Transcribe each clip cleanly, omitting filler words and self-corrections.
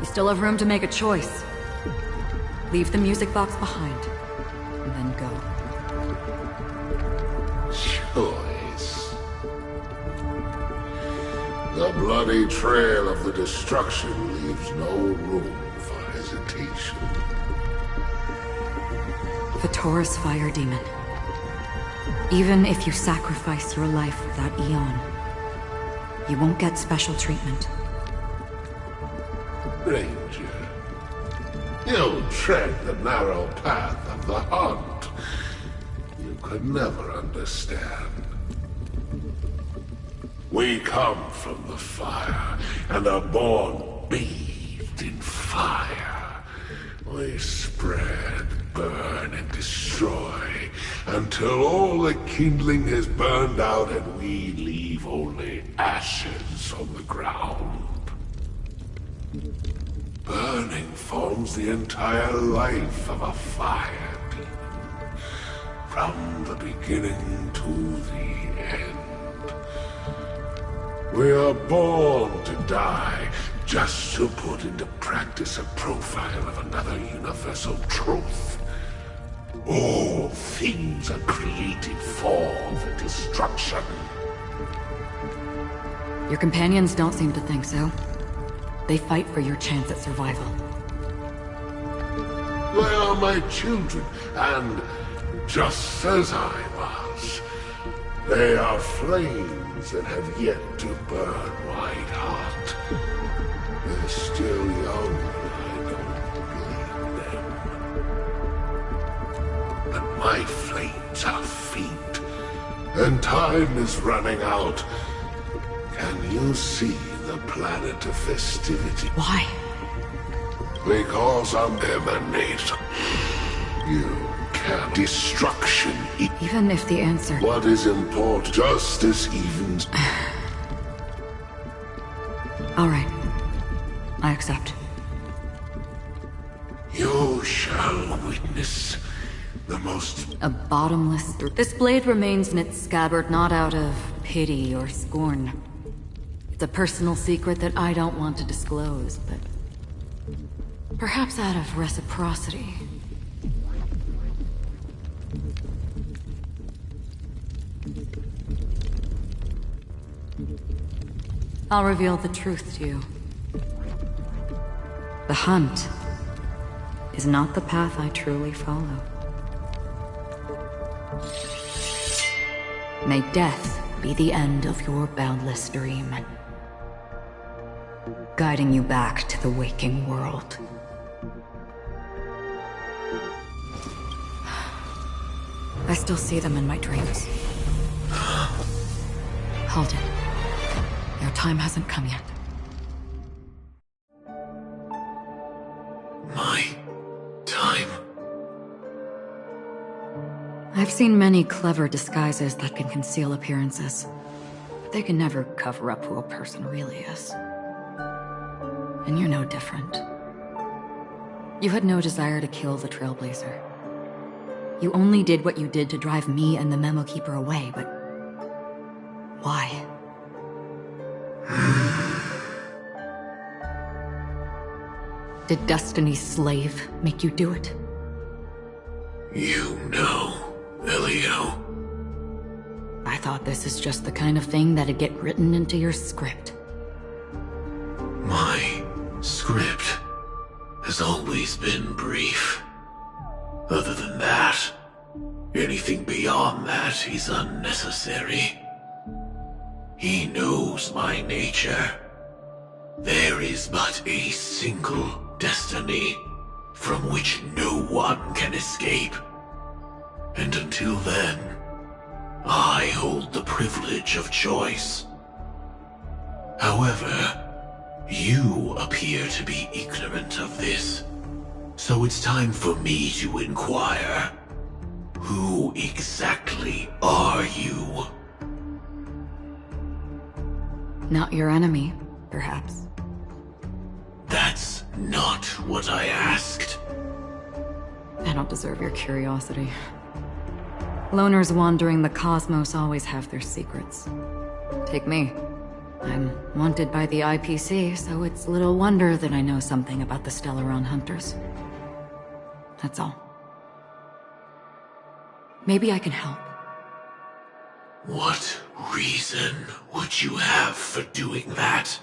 You still have room to make a choice. Leave the music box behind, and then go. Choice. The bloody trail of the destruction leaves no room for hesitation. The Taurus Fire Demon. Even if you sacrifice your life for that Aeon, you won't get special treatment. Ranger, you tread the narrow path of the hunt. You could never understand. We come from the fire, and are born bathed in fire. We spread, burn, and destroy, until all the kindling has burned out and we leave only ashes on the ground. Burning forms the entire life of a fire demon, from the beginning to the end. We are born to die, just to put into practice a profile of another universal truth. All things are created for the destruction. Your companions don't seem to think so. They fight for your chance at survival. They are my children, and just as I was, they are flames that have yet to burn white hot. They're still young, and I don't blame them. But my flames are faint, and time is running out. Can you see the planet of festivity? Why? Because I'm emanate. You can. Destruction. Even if the answer... What is important? Justice evens. All right. I accept. You shall witness the most... A bottomless... This blade remains in its scabbard not out of pity or scorn. It's a personal secret that I don't want to disclose, but... perhaps out of reciprocity. I'll reveal the truth to you. The hunt is not the path I truly follow. May death be the end of your boundless dream, guiding you back to the waking world. I still see them in my dreams. Hold it. Your time hasn't come yet. My time? I've seen many clever disguises that can conceal appearances, but they can never cover up who a person really is. And you're no different. You had no desire to kill the Trailblazer. You only did what you did to drive me and the Memo Keeper away, but... why? Did Destiny's slave make you do it? You know, Elio. I thought this is just the kind of thing that'd get written into your script. My script has always been brief. Other than that, anything beyond that is unnecessary. He knows my nature. There is but a single destiny from which no one can escape. And until then, I hold the privilege of choice. However, you appear to be ignorant of this. So it's time for me to inquire. Who exactly are you? Not your enemy, perhaps. That's not what I asked. I don't deserve your curiosity. Loners wandering the cosmos always have their secrets. Take me. I'm wanted by the IPC, so it's little wonder that I know something about the Stellaron Hunters. That's all. Maybe I can help. What reason would you have for doing that?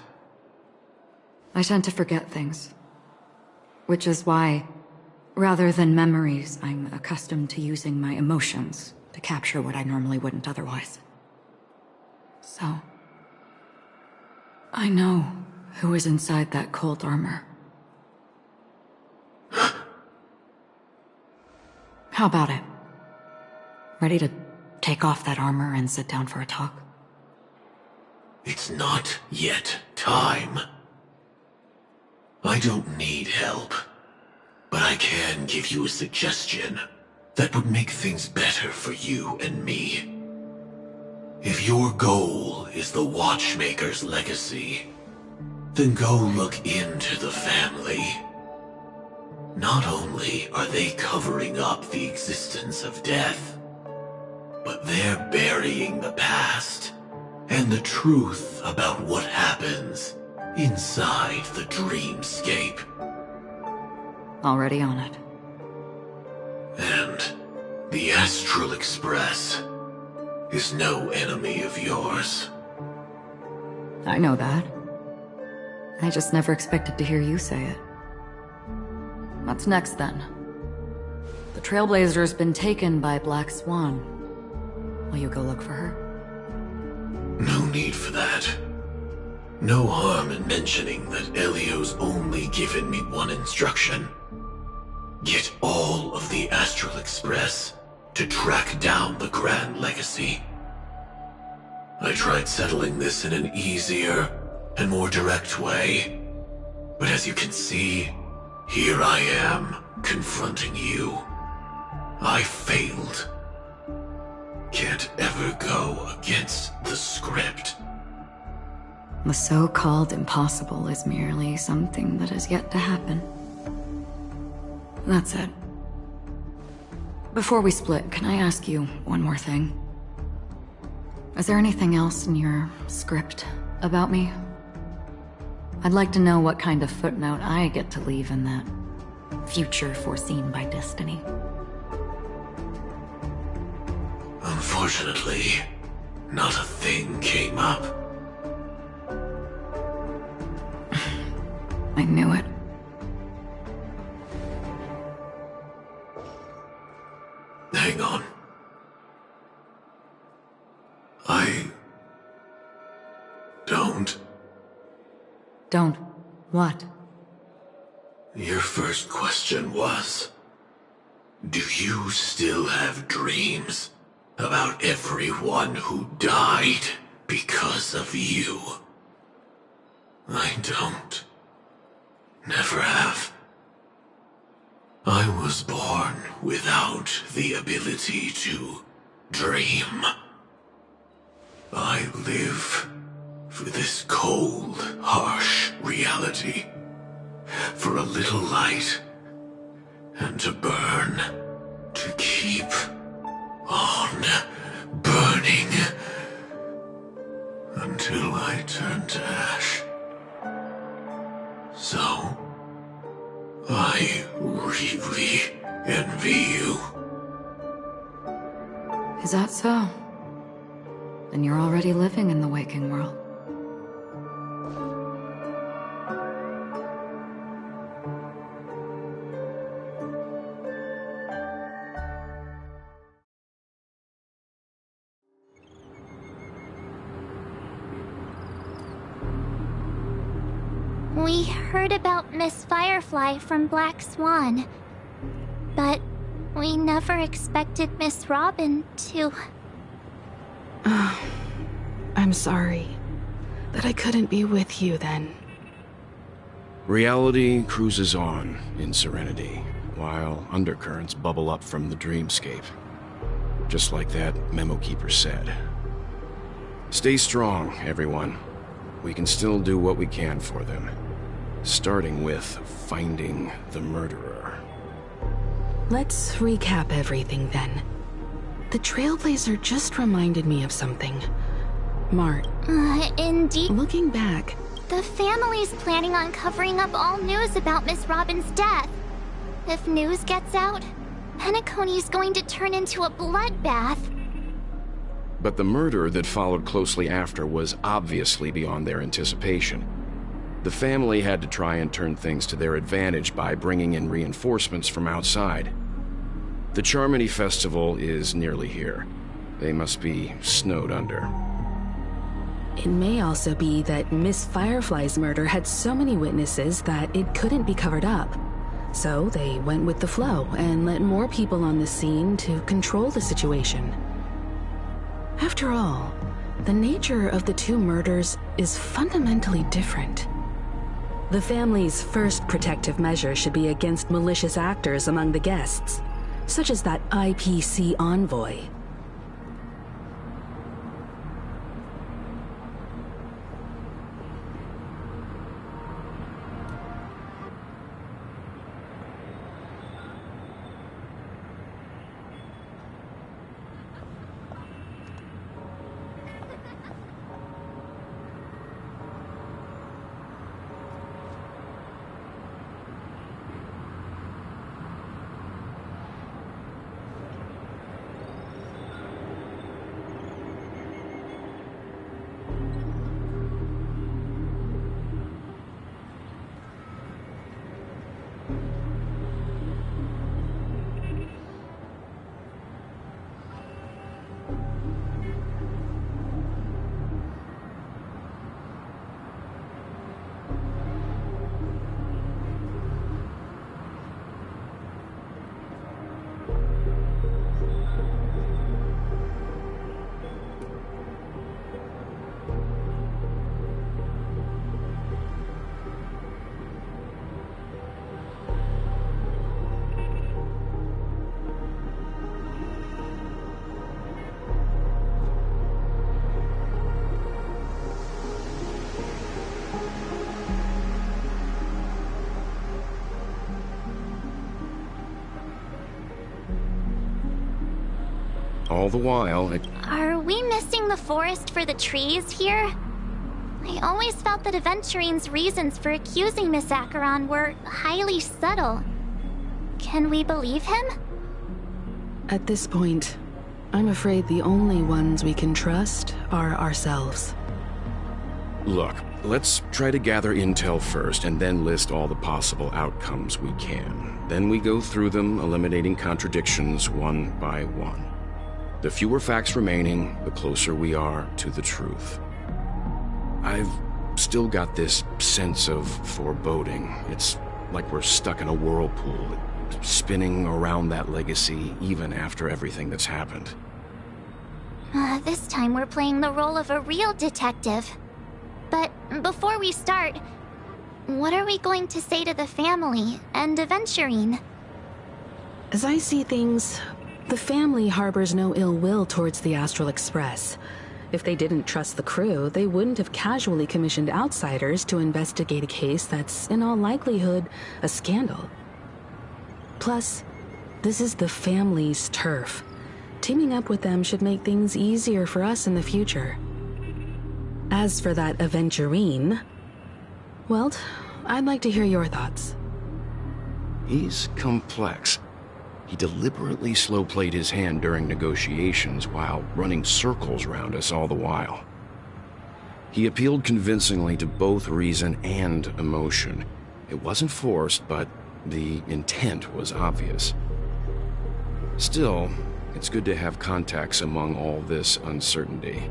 I tend to forget things. Which is why, rather than memories, I'm accustomed to using my emotions to capture what I normally wouldn't otherwise. So, I know who is inside that cold armor. How about it? Ready to take off that armor and sit down for a talk? It's not yet time. I don't need help, but I can give you a suggestion that would make things better for you and me. If your goal is the Watchmaker's legacy, then go look into the family. Not only are they covering up the existence of death, but they're burying the past and the truth about what happens inside the dreamscape. Already on it. And the Astral Express is no enemy of yours. I know that. I just never expected to hear you say it. What's next, then? The Trailblazer's been taken by Black Swan. Will you go look for her? No need for that. No harm in mentioning that Elio's only given me one instruction. Get all of the Astral Express to track down the Grand Legacy. I tried settling this in an easier and more direct way, but as you can see, here I am, confronting you. I failed. Can't ever go against the script. The so-called impossible is merely something that has yet to happen. That's it. Before we split, can I ask you one more thing? Is there anything else in your script about me? I'd like to know what kind of footnote I get to leave in that future foreseen by destiny. Unfortunately, not a thing came up. I knew it. Hang on. Don't. What? Your first question was, do you still have dreams about everyone who died because of you? I don't. Never have. I was born without the ability to dream. I live for this cold, harsh reality. For a little light, and to burn, to keep on burning, until I turn to ash. So, I really envy you. Is that so? Then you're already living in the waking world. We heard about Miss Firefly from Black Swan, but we never expected Miss Robin to... I'm sorry that I couldn't be with you then. Reality cruises on in serenity, while undercurrents bubble up from the dreamscape. Just like that Memo Keeper said. Stay strong, everyone. We can still do what we can for them. Starting with finding the murderer. Let's recap everything then. The Trailblazer just reminded me of something. Mart. Indeed. Looking back, The family's planning on covering up all news about Miss Robin's death. If news gets out, Penacony's going to turn into a bloodbath. But the murder that followed closely after was obviously beyond their anticipation. The family had to try and turn things to their advantage by bringing in reinforcements from outside. The Charmony Festival is nearly here. They must be snowed under. it may also be that Miss Firefly's murder had so many witnesses that it couldn't be covered up. So they went with the flow and let more people on the scene to control the situation. After all, the nature of the two murders is fundamentally different. The family's first protective measure should be against malicious actors among the guests, such as that IPC envoy. All the while, Are we missing the forest for the trees here? I always felt that Aventurine's reasons for accusing Miss Acheron were highly subtle. Can we believe him? At this point, I'm afraid the only ones we can trust are ourselves. Look, let's try to gather intel first and then list all the possible outcomes we can. Then we go through them, eliminating contradictions one by one. The fewer facts remaining, the closer we are to the truth. I've still got this sense of foreboding. It's like we're stuck in a whirlpool, spinning around that legacy even after everything that's happened. This time we're playing the role of a real detective. But before we start, what are we going to say to the family and Aventurine? As I see things, the family harbors no ill will towards the Astral Express. If they didn't trust the crew, they wouldn't have casually commissioned outsiders to investigate a case that's, in all likelihood, a scandal. Plus, this is the family's turf. Teaming up with them should make things easier for us in the future. As for that Aventurine, well, I'd like to hear your thoughts. He's complex. He deliberately slow-played his hand during negotiations while running circles around us all the while. He appealed convincingly to both reason and emotion. It wasn't forced, but the intent was obvious. Still, it's good to have contacts among all this uncertainty.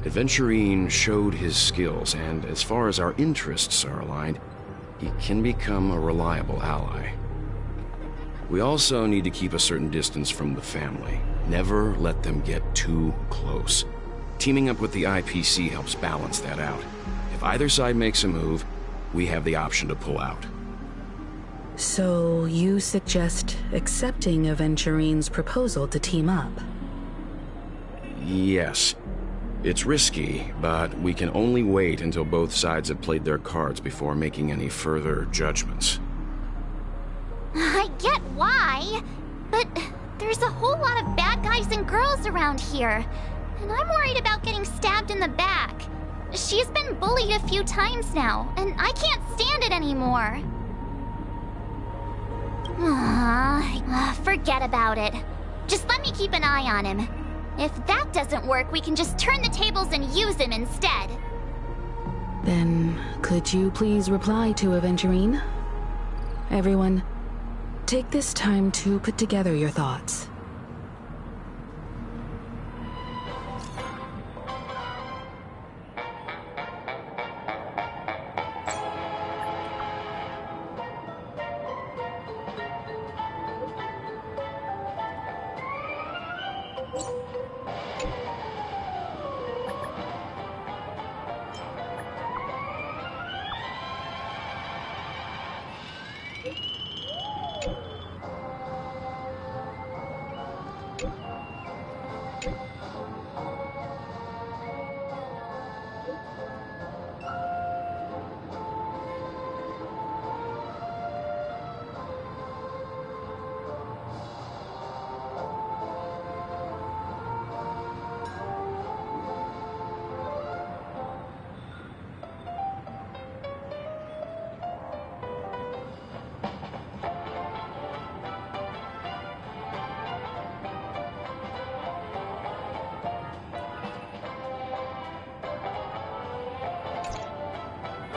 Aventurine showed his skills, and as far as our interests are aligned, he can become a reliable ally. We also need to keep a certain distance from the family. Never let them get too close. Teaming up with the IPC helps balance that out. If either side makes a move, we have the option to pull out. So you suggest accepting Aventurine's proposal to team up? Yes. It's risky, but we can only wait until both sides have played their cards before making any further judgments. I get why, but there's a whole lot of bad guys and girls around here. And I'm worried about getting stabbed in the back. She's been bullied a few times now, and I can't stand it anymore. Forget about it. Just let me keep an eye on him. If that doesn't work, we can just turn the tables and use him instead. Then, could you please reply to Aventurine? Everyone, take this time to put together your thoughts.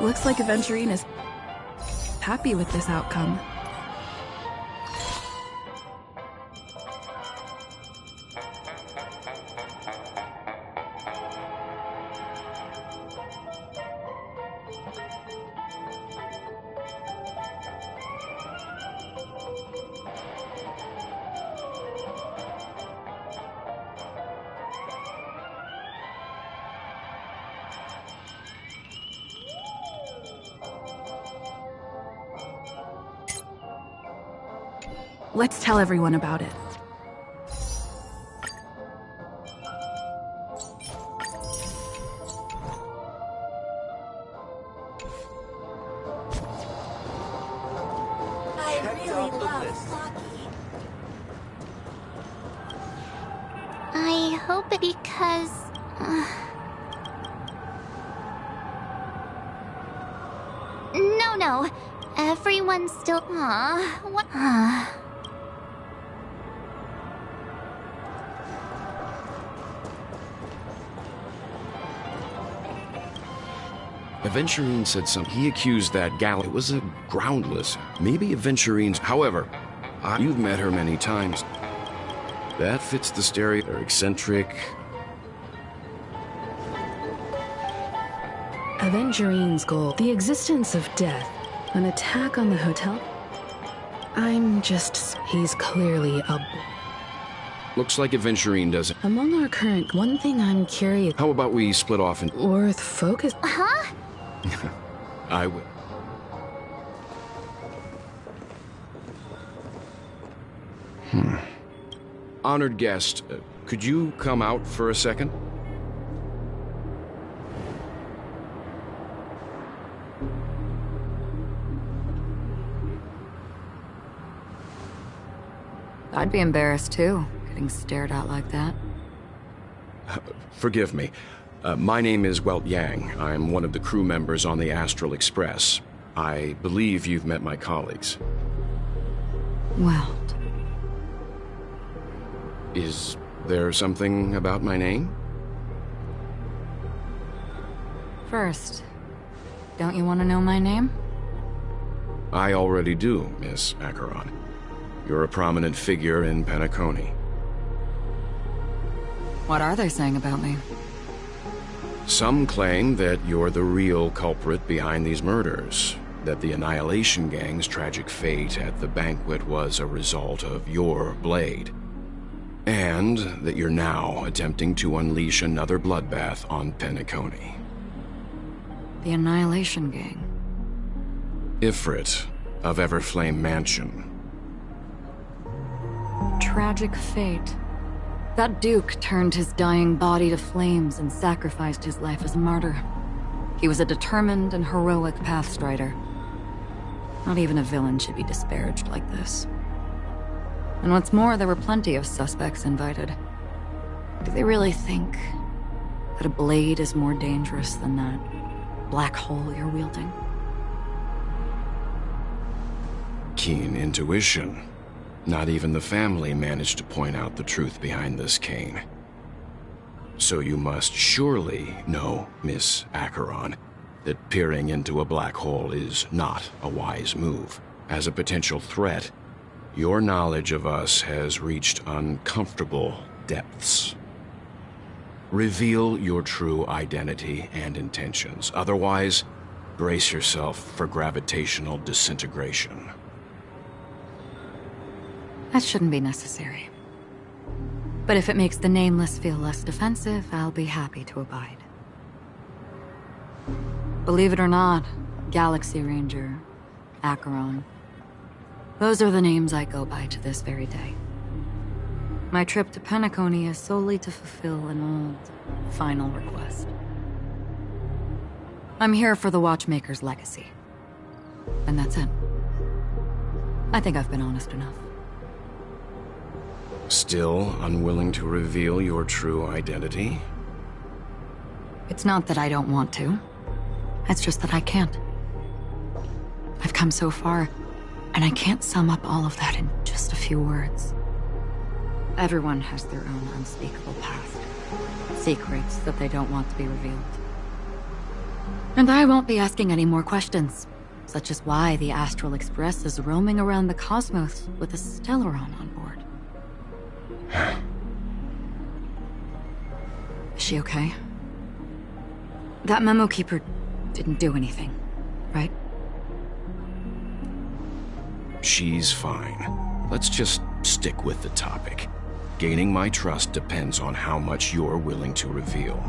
Looks like Aventurine is happy with this outcome. Let's tell everyone about it. I really love Flocky. I hope it because... No. Everyone's still... What? Aventurine said something. He accused that gal. It was a groundless. Maybe Aventurine's. However, you've met her many times. That fits the stereo. Eccentric. Aventurine's goal, the existence of death, an attack on the hotel. He's clearly a... Looks like Aventurine doesn't. Among our current, one thing I'm curious... How about we split off and... Worth focus... Huh? I will. Honored guest, could you come out for a second? I'd be embarrassed too, getting stared at like that. Forgive me. My name is Welt Yang. I'm one of the crew members on the Astral Express. I believe you've met my colleagues. Welt. Is there something about my name? First, don't you want to know my name? I already do, Miss Acheron. You're a prominent figure in Penacony. What are they saying about me? Some claim that you're the real culprit behind these murders, that the Annihilation Gang's tragic fate at the banquet was a result of your blade, and that you're now attempting to unleash another bloodbath on Penacony. The Annihilation Gang. Ifrit of Everflame Mansion. Tragic fate. That Duke turned his dying body to flames and sacrificed his life as a martyr. He was a determined and heroic pathstrider. Not even a villain should be disparaged like this. And what's more, there were plenty of suspects invited. Do they really think that a blade is more dangerous than that black hole you're wielding? Keen intuition. Not even the family managed to point out the truth behind this cane. So you must surely know, Miss Acheron, that peering into a black hole is not a wise move. As a potential threat, your knowledge of us has reached uncomfortable depths. Reveal your true identity and intentions. Otherwise, brace yourself for gravitational disintegration. That shouldn't be necessary. But if it makes the Nameless feel less defensive, I'll be happy to abide. Believe it or not, Galaxy Ranger, Acheron, those are the names I go by to this very day. My trip to Penacony is solely to fulfill an old, final request. I'm here for the Watchmaker's legacy. And that's it. I think I've been honest enough. Still unwilling to reveal your true identity? It's not that I don't want to. It's just that I can't. I've come so far, and I can't sum up all of that in just a few words. Everyone has their own unspeakable past. Secrets that they don't want to be revealed. And I won't be asking any more questions, such as why the Astral Express is roaming around the cosmos with a Stellaron on board. Is she okay? That Memo Keeper didn't do anything, right? She's fine. Let's just stick with the topic. Gaining my trust depends on how much you're willing to reveal.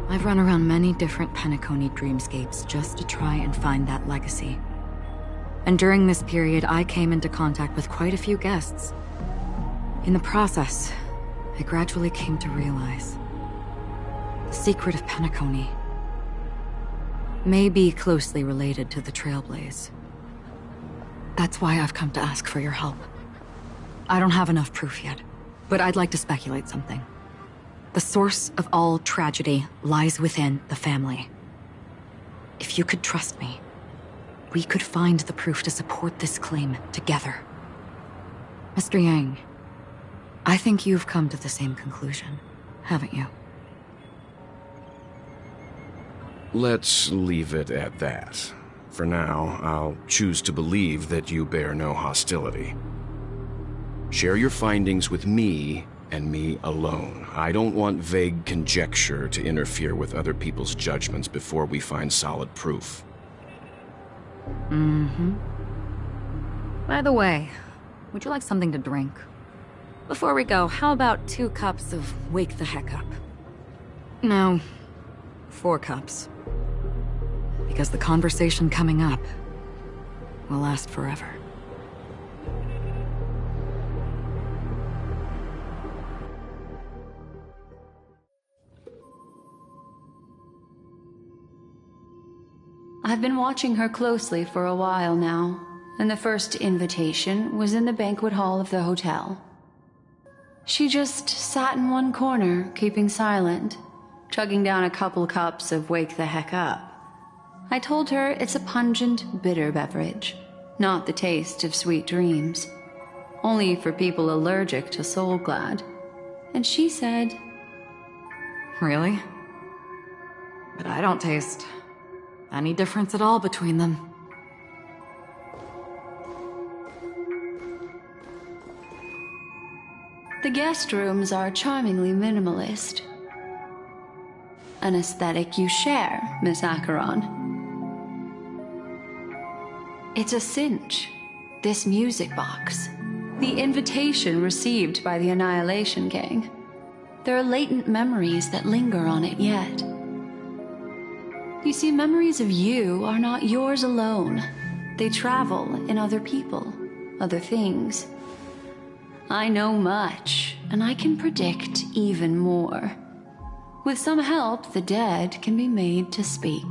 I've run around many different Penacony dreamscapes just to try and find that legacy. And during this period, I came into contact with quite a few guests. In the process, I gradually came to realize the secret of Penacony may be closely related to the Trailblaze. That's why I've come to ask for your help. I don't have enough proof yet, but I'd like to speculate something. The source of all tragedy lies within the family. If you could trust me, we could find the proof to support this claim together. Mr. Yang, I think you've come to the same conclusion, haven't you? Let's leave it at that. For now, I'll choose to believe that you bear no hostility. Share your findings with me, and me alone. I don't want vague conjecture to interfere with other people's judgments before we find solid proof. By the way, would you like something to drink? Before we go, how about 2 cups of Wake the Heck Up? No, 4 cups. Because the conversation coming up will last forever. I've been watching her closely for a while now, and the first invitation was in the banquet hall of the hotel. She just sat in one corner, keeping silent, chugging down a couple cups of Wake the Heck Up. I told her it's a pungent, bitter beverage, not the taste of sweet dreams, only for people allergic to Soulglad. And she said, Really? But I don't taste any difference at all between them. the guest rooms are charmingly minimalist. An aesthetic you share, Miss Acheron. It's a cinch, this music box. The invitation received by the Annihilation Gang. There are latent memories that linger on it yet. You see, memories of you are not yours alone. They travel in other people, other things. I know much, and I can predict even more. With some help, the dead can be made to speak.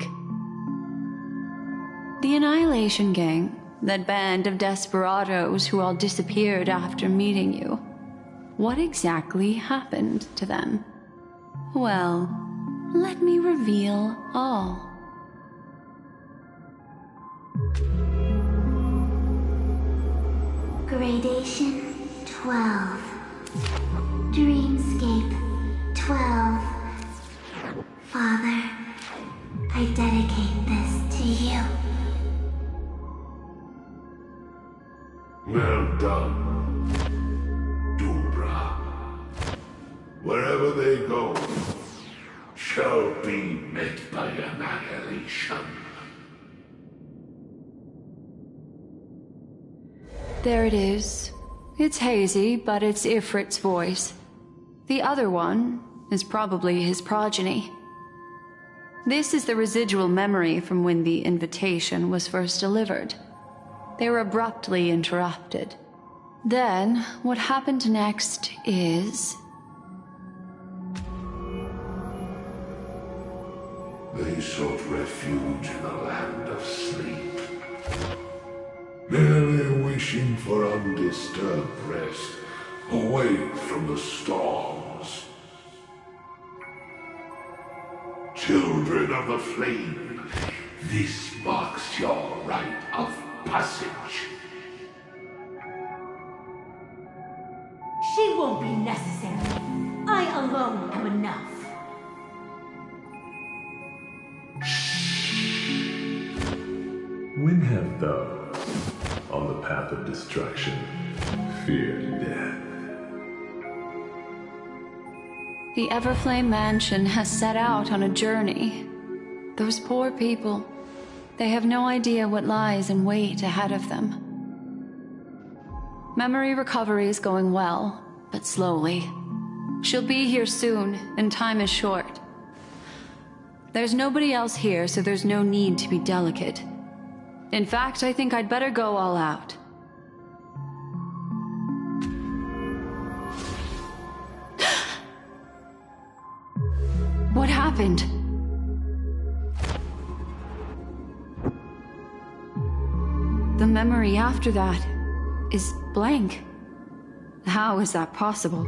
The Annihilation Gang, that band of desperados who all disappeared after meeting you, What exactly happened to them? Well, let me reveal all. Gradation 12. Dreamscape 12. Father, I dedicate this to you. Well done, Dubra. Wherever they go, shall be met by annihilation. There it is. It's hazy, but it's Ifrit's voice. The other one is probably his progeny. This is the residual memory from when the invitation was first delivered. They were abruptly interrupted. Then, what happened next is... They sought refuge in the land of sleep, merely wishing for undisturbed rest, away from the storms. Children of the flame, this marks your rite of passage. She won't be necessary. I alone am enough. When have those on the path of destruction feared death? The Everflame Mansion has set out on a journey. Those poor people, they have no idea what lies in wait ahead of them. Memory recovery is going well, but slowly. She'll be here soon, and time is short. There's nobody else here, so there's no need to be delicate. In fact, I think I'd better go all out. What happened? The memory after that is blank. How is that possible?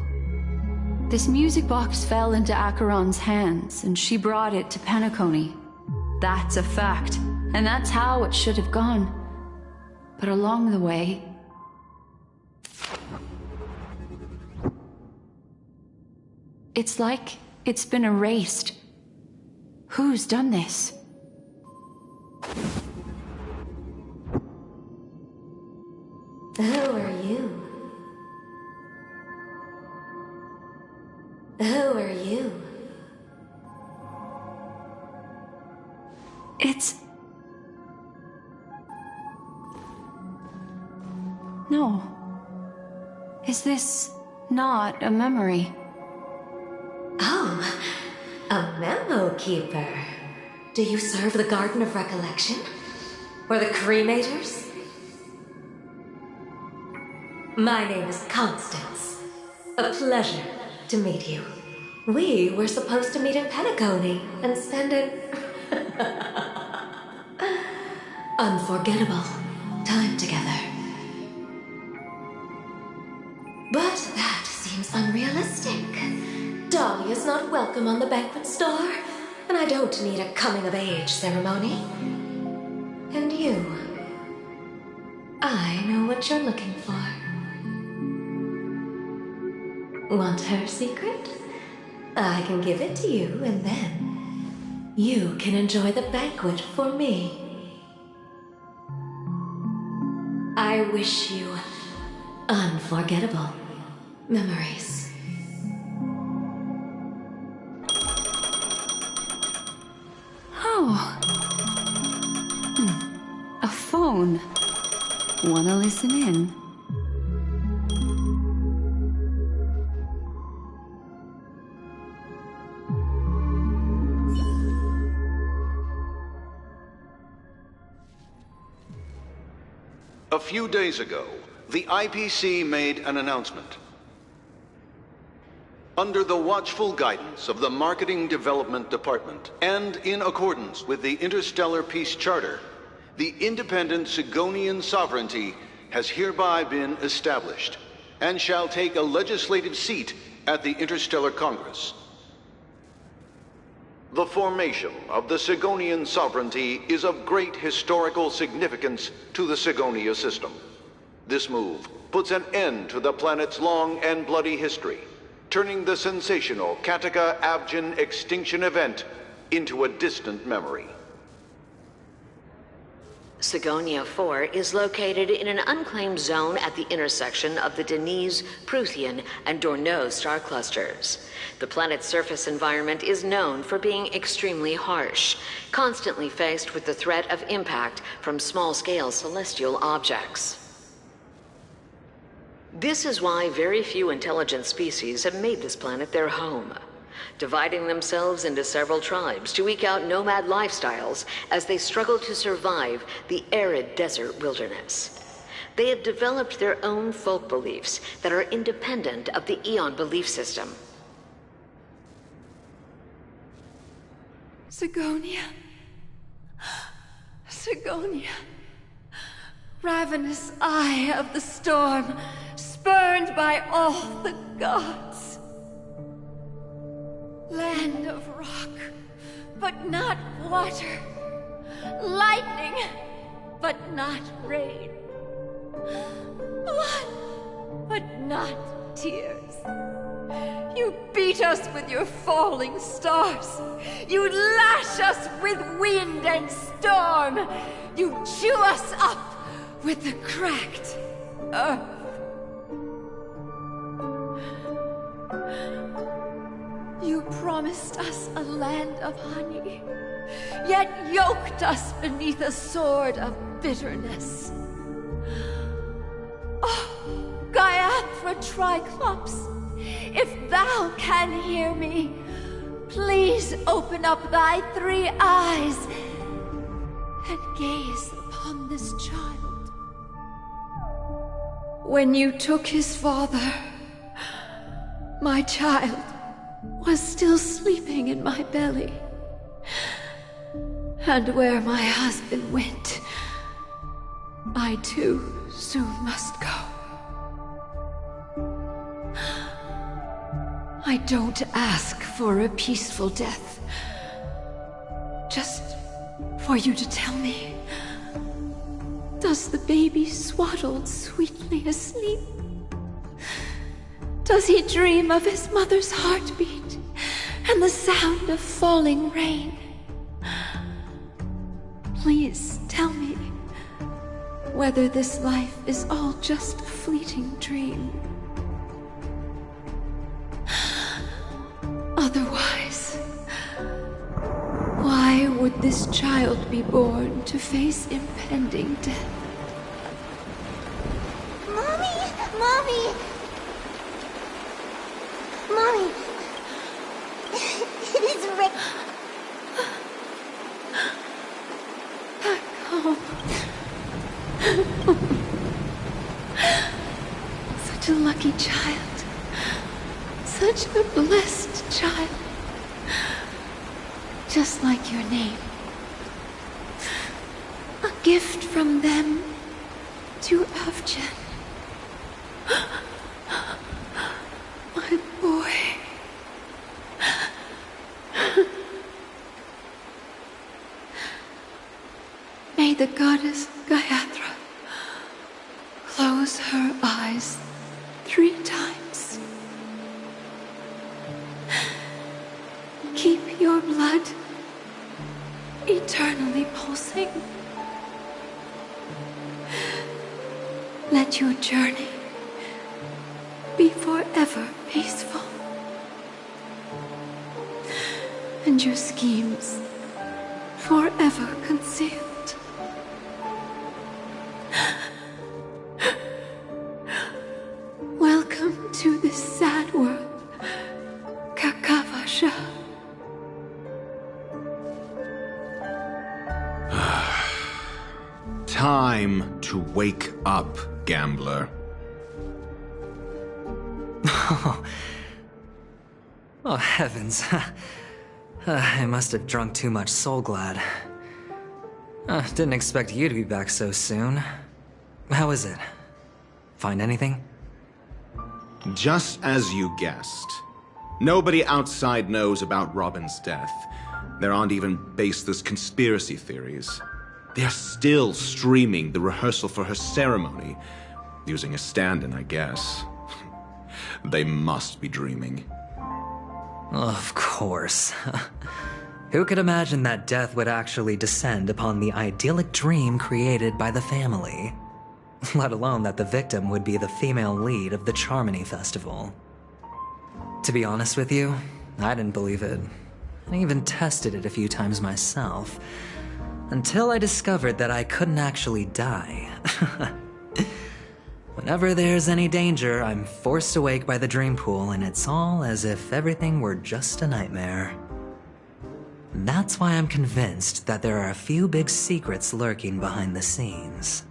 This music box fell into Acheron's hands, and she brought it to Penacony. That's a fact, and that's how it should have gone. But along the way... it's like it's been erased. Who's done this? Who are you? Who are you? It's... no. Is this not a memory? Oh, a memo keeper. Do you serve the Garden of Recollection? Or the Cremators? My name is Constance. A pleasure to meet you. We were supposed to meet in Penacony and spend an unforgettable time together. But that seems unrealistic. Dahlia's not welcome on the banquet star, and I don't need a coming-of-age ceremony. And you, I know what you're looking for. Want her secret? I can give it to you, and then you can enjoy the banquet for me. I wish you unforgettable memories. Oh. A phone. Wanna listen in? A few days ago, the IPC made an announcement. Under the watchful guidance of the Marketing Development Department, and in accordance with the Interstellar Peace Charter, the independent Sigonian sovereignty has hereby been established. and shall take a legislative seat at the Interstellar Congress. The formation of the Sigonian sovereignty is of great historical significance to the Sigonia system. This move puts an end to the planet's long and bloody history, turning the sensational Kataka-Abjin extinction event into a distant memory. Sigonia 4 is located in an unclaimed zone at the intersection of the Deniz, Prothean, and Dorneau star clusters. The planet's surface environment is known for being extremely harsh, constantly faced with the threat of impact from small-scale celestial objects. This is why very few intelligent species have made this planet their home, dividing themselves into several tribes to eke out nomad lifestyles as they struggle to survive the arid desert wilderness. They have developed their own folk beliefs that are independent of the Aeon belief system. Sigonia. Sigonia. Ravenous eye of the storm, spurned by all the gods. Land of rock, but not water. Lightning, but not rain. Blood, but not tears. You beat us with your falling stars. You lash us with wind and storm. You chew us up with the cracked earth. You promised us a land of honey, yet yoked us beneath a sword of bitterness. Oh, Gaiathra Triclops, if thou can hear me, please open up thy 3 eyes and gaze upon this child. When you took his father, my child was still sleeping in my belly. And where my husband went, I too soon must go. I don't ask for a peaceful death. Just for you to tell me, does the baby swaddled sweetly asleep? Does he dream of his mother's heartbeat and the sound of falling rain? Please tell me whether this life is all just a fleeting dream. Otherwise, why would this child be born to face impending death? Mommy! Mommy! Mommy! It is Rick. Back home. Such a lucky child. Such a blessed child. Just like your name. A gift from them to Avjen. My boy. May the goddess Gaiathra close her eyes 3 times. Keep your blood eternally pulsing. Let your journey be forever peaceful. And your schemes forever concealed. Welcome to this sad world, Kakavasha. Time to wake up, gambler. Oh, heavens. I must have drunk too much Soul Glad. Didn't expect you to be back so soon. How is it? Find anything? Just as you guessed. Nobody outside knows about Robin's death. There aren't even baseless conspiracy theories. They're still streaming the rehearsal for her ceremony, using a stand-in, I guess. They must be dreaming. Of course. Who could imagine that death would actually descend upon the idyllic dream created by the family? Let alone that the victim would be the female lead of the Charmony Festival. To be honest with you, I didn't believe it. I even tested it a few times myself, until I discovered that I couldn't actually die. Whenever there's any danger, I'm forced awake by the dream pool, and it's all as if everything were just a nightmare. That's why I'm convinced that there are a few big secrets lurking behind the scenes.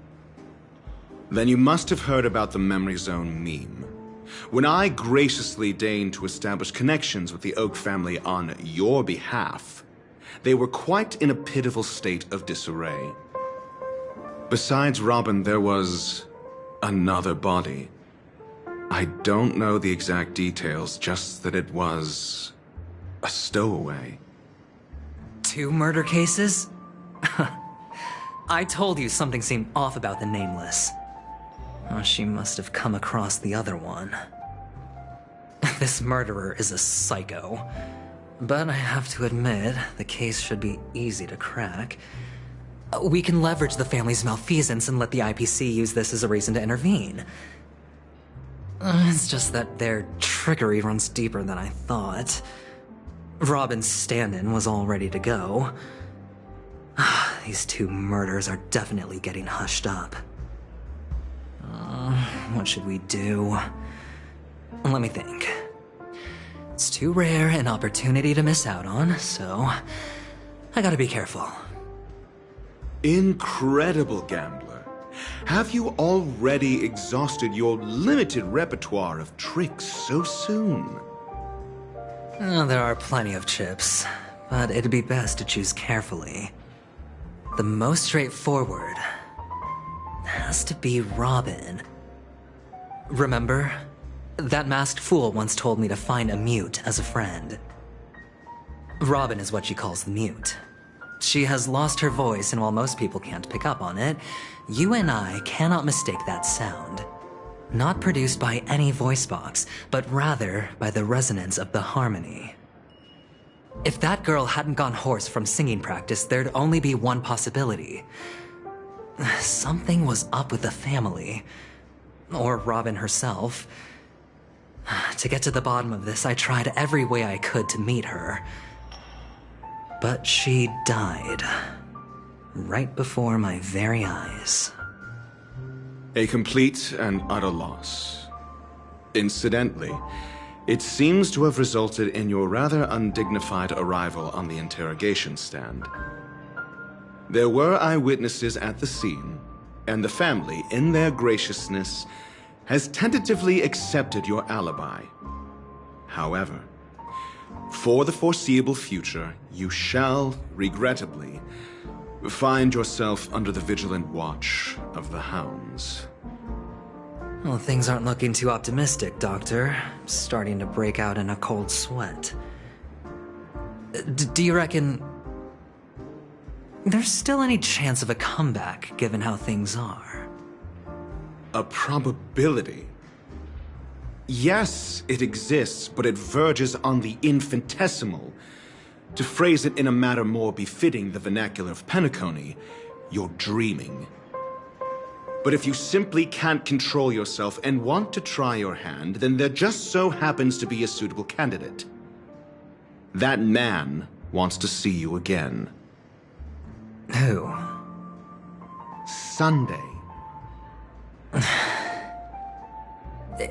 Then you must have heard about the Memory Zone meme. When I graciously deigned to establish connections with the Oak family on your behalf, they were quite in a pitiful state of disarray. Besides Robin, there was another body. I don't know the exact details, just that it was a stowaway. 2 murder cases? I told you something seemed off about the Nameless. Oh, she must have come across the other one. This murderer is a psycho. But I have to admit, the case should be easy to crack. We can leverage the family's malfeasance and let the IPC use this as a reason to intervene. It's just that their trickery runs deeper than I thought. Robin's stand-in was all ready to go. These 2 murders are definitely getting hushed up. What should we do? Let me think. It's too rare an opportunity to miss out on, so I gotta be careful. Incredible, Gambler. Have you already exhausted your limited repertoire of tricks so soon? There are plenty of chips, but it'd be best to choose carefully. The most straightforward has to be Robin. Remember? That masked fool once told me to find a mute as a friend. Robin is what she calls the mute. She has lost her voice, and while most people can't pick up on it, you and I cannot mistake that sound. Not produced by any voice box, but rather by the resonance of the harmony. If that girl hadn't gone hoarse from singing practice, there'd only be one possibility. Something was up with the family. Or Robin herself. To get to the bottom of this, I tried every way I could to meet her. But she died. Right before my very eyes. A complete and utter loss. Incidentally, it seems to have resulted in your rather undignified arrival on the interrogation stand. There were eyewitnesses at the scene, and the family, in their graciousness, has tentatively accepted your alibi. However, for the foreseeable future, you shall, regrettably, find yourself under the vigilant watch of the hounds. Well, things aren't looking too optimistic, Doctor. I'm starting to break out in a cold sweat. Do you reckon there's still any chance of a comeback, given how things are? A probability? Yes, it exists, but it verges on the infinitesimal. To phrase it in a manner more befitting the vernacular of Penacony, you're dreaming. But if you simply can't control yourself and want to try your hand, then there just so happens to be a suitable candidate. That man wants to see you again. Who? Sunday.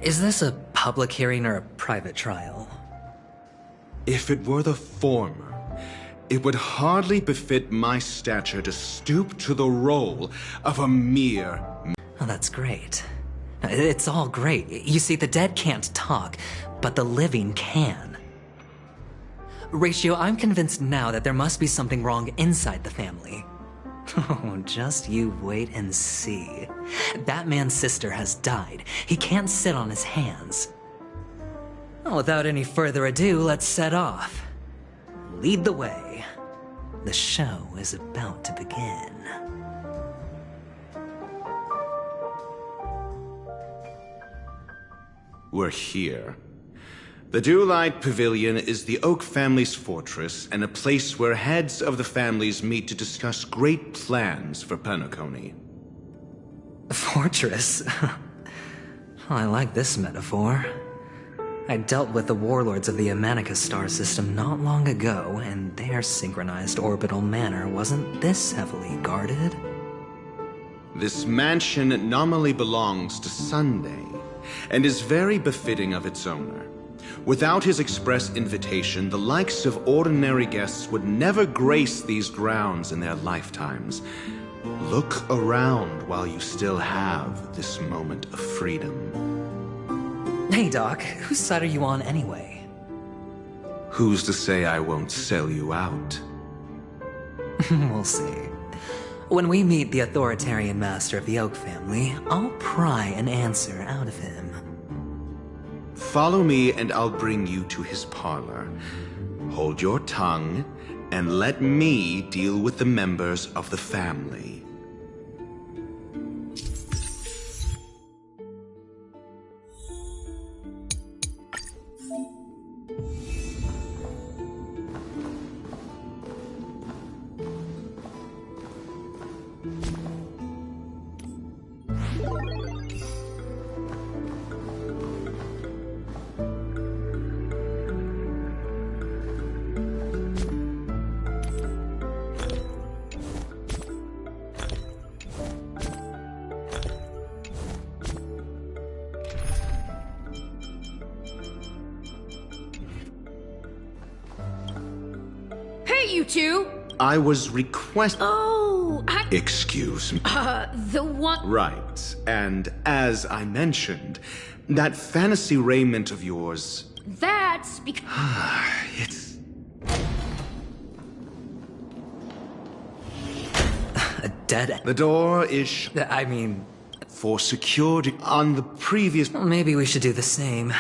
Is this a public hearing or a private trial? If it were the former, it would hardly befit my stature to stoop to the role of a mere... Oh, that's great. It's all great. You see, the dead can't talk, but the living can. Ratio, I'm convinced now that there must be something wrong inside the family. Oh, just you wait and see. That man's sister has died. He can't sit on his hands. Well, without any further ado, let's set off. Lead the way. The show is about to begin. We're here. The Dewlight Pavilion is the Oak family's fortress and a place where heads of the families meet to discuss great plans for Penacony. Fortress? I like this metaphor. I dealt with the warlords of the Amanicus star system not long ago, and their synchronized orbital manor wasn't this heavily guarded. This mansion nominally belongs to Sunday, and is very befitting of its owner. Without his express invitation, the likes of ordinary guests would never grace these grounds in their lifetimes. Look around while you still have this moment of freedom. Hey, Doc, whose side are you on anyway? Who's to say I won't sell you out? We'll see. When we meet the authoritarian master of the Oak family, I'll pry an answer out of him. Follow me and I'll bring you to his parlor. Hold your tongue and let me deal with the members of the family. You two? I was requesting... Oh, Excuse me. The one... Right, and as I mentioned, that fantasy raiment of yours... That's because... It's... A dead end. The door is... I mean... For security on the previous... Maybe we should do the same.